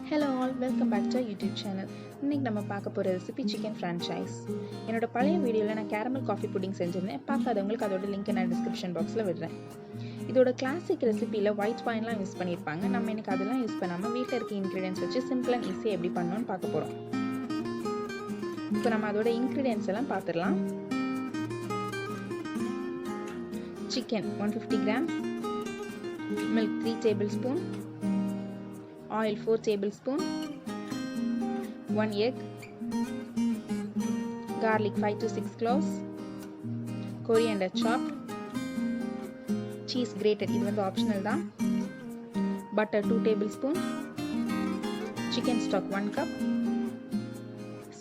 Hello all, welcome back to our YouTube channel. இன்னைக்கு நம்ம பார்க்க போற ரெசிபி சிக்கன் ஃப்ரான்ச்சைஸ். என்னோட பழைய வீடியோல நான் கேரமல் காஃபி புட்டிங் செஞ்சிருந்தேன். பார்க்காதவங்களுக்கு அதோட லிங்க் நான் டிஸ்கிரிப்ஷன் பாக்ஸ்ல விடுறேன். இதோட கிளாசிக் ரெசிபில ஒயிட் பாயின்லாம் யூஸ் பண்ணிருப்பாங்க. நம்ம இன்னைக்கு அதெல்லாம் யூஸ் பண்ணாம வீட்ல இருக்க இன்கிரிடியன்ட்ஸ் வச்சு சிம்பிள் அண்ட் ஈஸியா எப்படி பண்ணனும்னு பார்க்க போறோம். இப்போ நம்ம அதோட இன்கிரிடியன்ட்ஸ் எல்லாம் பார்த்திடலாம். Chicken 150 grams, milk 3 tablespoon, oil 4 tablespoon, 1 egg, garlic 5 to 6 cloves, coriander chopped, cheese grated, இது வந்து optional தான், butter 2 tablespoon, chicken stock 1 cup,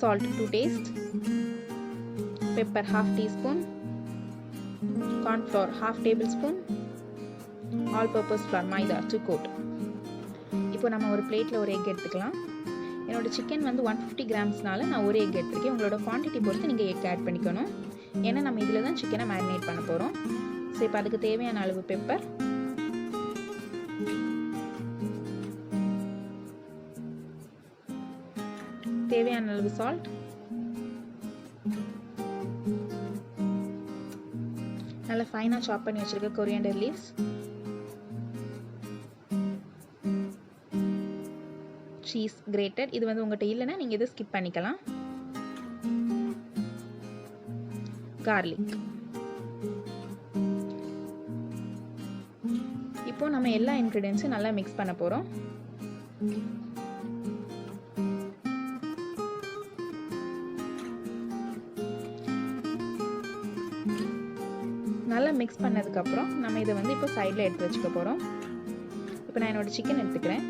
salt to taste, pepper half teaspoon, corn flour half tablespoon, all purpose flour maida to coat. இப்போ நம்ம ஒரு பிளேட்ல ஒரு egg எடுத்துக்கலாம். என்னோட சிக்கன் வந்து 150 கிராம்ஸ்னால நான் ஒரு எக் எடுத்துருக்கேன். உங்களோட குவான்டிட்டி பொறுத்து நீங்கள் எக் ஆட் பண்ணிக்கணும். ஏன்னா நம்ம இதில் தான் சிக்கனை மேரினேட் பண்ண போகிறோம். ஸோ இப்போ அதுக்கு தேவையான அளவு பெப்பர், தேவையான அளவு சால்ட், நல்லா ஃபைனாக சாப் பண்ணி வச்சிருக்க கொரியாண்டர் லீவ்ஸ், cheese grated, இது வந்து உங்ககிட்ட இல்லைன்னா நீங்க இதை ஸ்கிப் பண்ணிக்கலாம், garlic. இப்போ நம்ம எல்லா இன்கிரிடியன்ட்ஸும் நல்லா மிக்ஸ் பண்ண போறோம். நல்லா மிக்ஸ் பண்ணதுக்கு அப்புறம் நம்ம இதை வந்து இப்போ சைடில் எடுத்து வச்சுக்க போறோம். இப்போ நான் என்னோட சிக்கன் எடுத்துக்கிறேன்.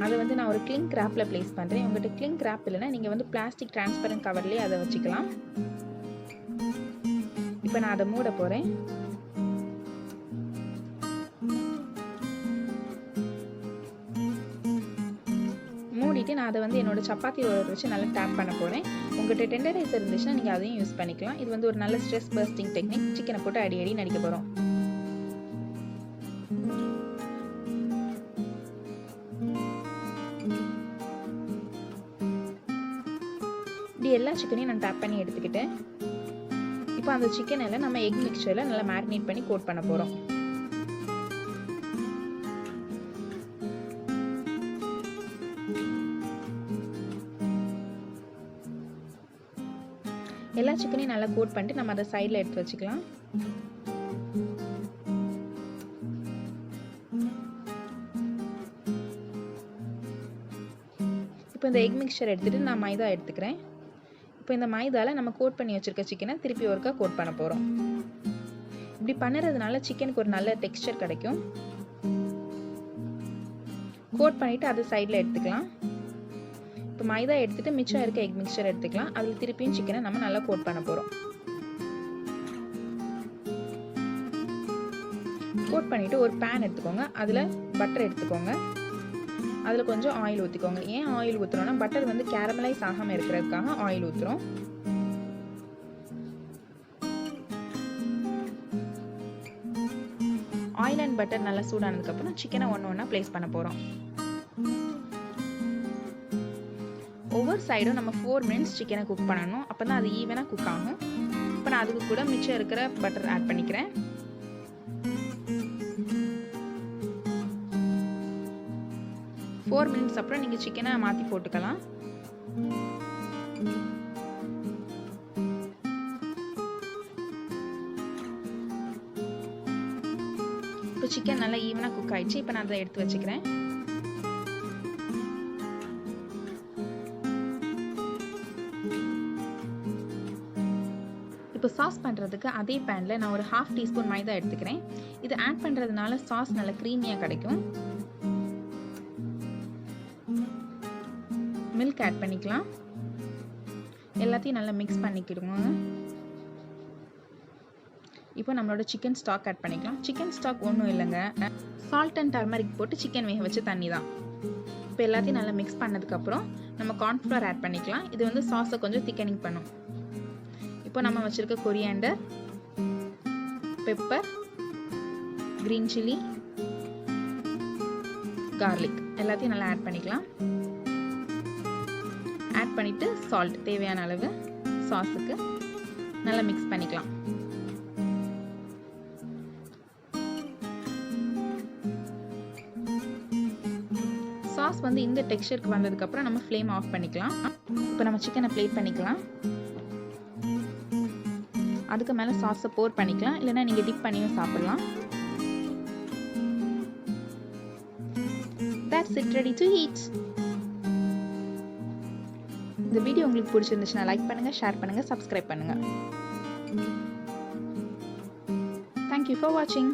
அதை வந்து நான் ஒரு கிளிங் கிராப்பில் ப்ளேஸ் பண்ணுறேன். உங்கள்கிட்ட கிளிங் கிராப் இல்லைன்னா நீங்கள் வந்து பிளாஸ்டிக் டிரான்ஸ்பரண்ட் கவர்லேயே அதை வச்சுக்கலாம். இப்போ நான் அதை மூட போகிறேன். மூடிட்டு நான் அதை வந்து என்னோட சப்பாத்தி ரோலர் வச்சு நல்லா டேப் பண்ண போகிறேன். உங்கள்கிட்ட டெண்டரைசர் இருந்துச்சுன்னா நீங்கள் அதையும் யூஸ் பண்ணிக்கலாம். இது வந்து ஒரு நல்ல ஸ்ட்ரெஸ் பர்ஸ்டிங் டெக்னிக். சிக்கனை போட்டு அடி அடி நடிக்க போகிறோம். இப்படி எல்லா சிக்கனையும் நான் டேப் பண்ணி எடுத்துக்கிட்டேன். இப்போ அந்த சிக்கனில் நம்ம எக் மிக்சரில் நல்லா மேரினேட் பண்ணி கோட் பண்ண போகிறோம். எல்லா சிக்கனையும் நல்லா கோட் பண்ணிட்டு நம்ம அதை சைடில் எடுத்து வச்சுக்கலாம். இப்போ இந்த எக் மிக்சர் எடுத்துகிட்டு நான் மைதா எடுத்துக்கிறேன். இப்போ இந்த மைதால நம்ம கோட் பண்ணி வச்சிருக்க சிக்கனை திருப்பி ஒருக்கா கோட் பண்ண போகிறோம். இப்படி பண்ணுறதுனால சிக்கனுக்கு ஒரு நல்ல டெக்ஸ்சர் கிடைக்கும். கோட் பண்ணிவிட்டு அதை சைடில் எடுத்துக்கலாம். இப்போ மைதா எடுத்துகிட்டு மிச்சம் இருக்க எக் மிக்சர் எடுத்துக்கலாம். அதில் திருப்பியும் சிக்கனை நம்ம நல்லா கோட் பண்ண போகிறோம். கோட் பண்ணிவிட்டு ஒரு பேன் எடுத்துக்கோங்க. அதில் பட்டர் எடுத்துக்கோங்க. அதில் கொஞ்சம் ஆயில் ஊற்றிக்கோங்க. ஏன் ஆயில் ஊற்றுறோம்னா பட்டர் வந்து கேரமலைஸ் ஆகாமல் இருக்கிறதுக்காக ஆயில் ஊற்றுறோம். ஆயில் அண்ட் பட்டர் நல்லா சூடானதுக்கப்புறம் சிக்கனை ஒன்று ஒன்றா பிளேஸ் பண்ண போகிறோம். ஒவ்வொரு சைடும் நம்ம 4 minutes சிக்கனை குக் பண்ணணும். அப்போ தான் அது ஈவனாக குக் ஆகும். இப்போ நான் அதுக்கு கூட மிச்சம் இருக்கிற பட்டர் ஆட் பண்ணிக்கிறேன். Four minutes அப்புறம் நீங்கள் சிக்கனை மாற்றி போட்டுக்கலாம். இப்போ சிக்கன் நல்லா ஈவனாக குக் ஆயிடுச்சு. இப்போ நான் அதை எடுத்து வச்சுக்கிறேன். இப்போ சாஸ் பண்ணுறதுக்கு அதே பேனில் நான் ஒரு 1/2 teaspoon மைதா எடுத்துக்கிறேன். இது ஆட் பண்ணுறதுனால சாஸ் நல்லா க்ரீமியாக கிடைக்கும். மில்க் ஆட் பண்ணிக்கலாம். எல்லாத்தையும் நல்லா மிக்ஸ் பண்ணிக்கிடுங்க. இப்போ நம்மளோட சிக்கன் ஸ்டாக் ஆட் பண்ணிக்கலாம். சிக்கன் ஸ்டாக் ஒன்றும் இல்லைங்க, சால்ட் அண்ட் டர்மரிக் போட்டு சிக்கன் வேக வச்ச தண்ணி தான். இப்போ எல்லாத்தையும் நல்லா மிக்ஸ் பண்ணதுக்கப்புறம் நம்ம கார்ன்ஃப்ளவர் ஆட் பண்ணிக்கலாம். இது வந்து சாஸை கொஞ்சம் திக்கனிங் பண்ணும். இப்போ நம்ம வச்சுருக்க coriander, pepper, green chilli, garlic எல்லாத்தையும் நல்லா ஆட் பண்ணிக்கலாம். ஆட் பண்ணிவிட்டு சால்ட் தேவையான அளவு சாஸுக்கு நல்லா மிக்ஸ் பண்ணிக்கலாம். சாஸ் வந்து இந்த டெக்ஸ்சருக்கு வந்ததுக்கப்புறம் நம்ம ஃப்ளேம் ஆஃப் பண்ணிக்கலாம். இப்போ நம்ம சிக்கனை பிளேட் பண்ணிக்கலாம். அதுக்கு மேலே சாஸை போர் பண்ணிக்கலாம், இல்லைன்னா நீங்கள் டிப் பண்ணியும் சாப்பிடலாம். That's it, ready to eat. இந்த வீடியோ உங்களுக்கு பிடிச்சிருந்துச்சுன்னா லைக் பண்ணுங்க, ஷேர் பண்ணுங்க, சப்ஸ்கிரைப் பண்ணுங்க. Thank you for watching.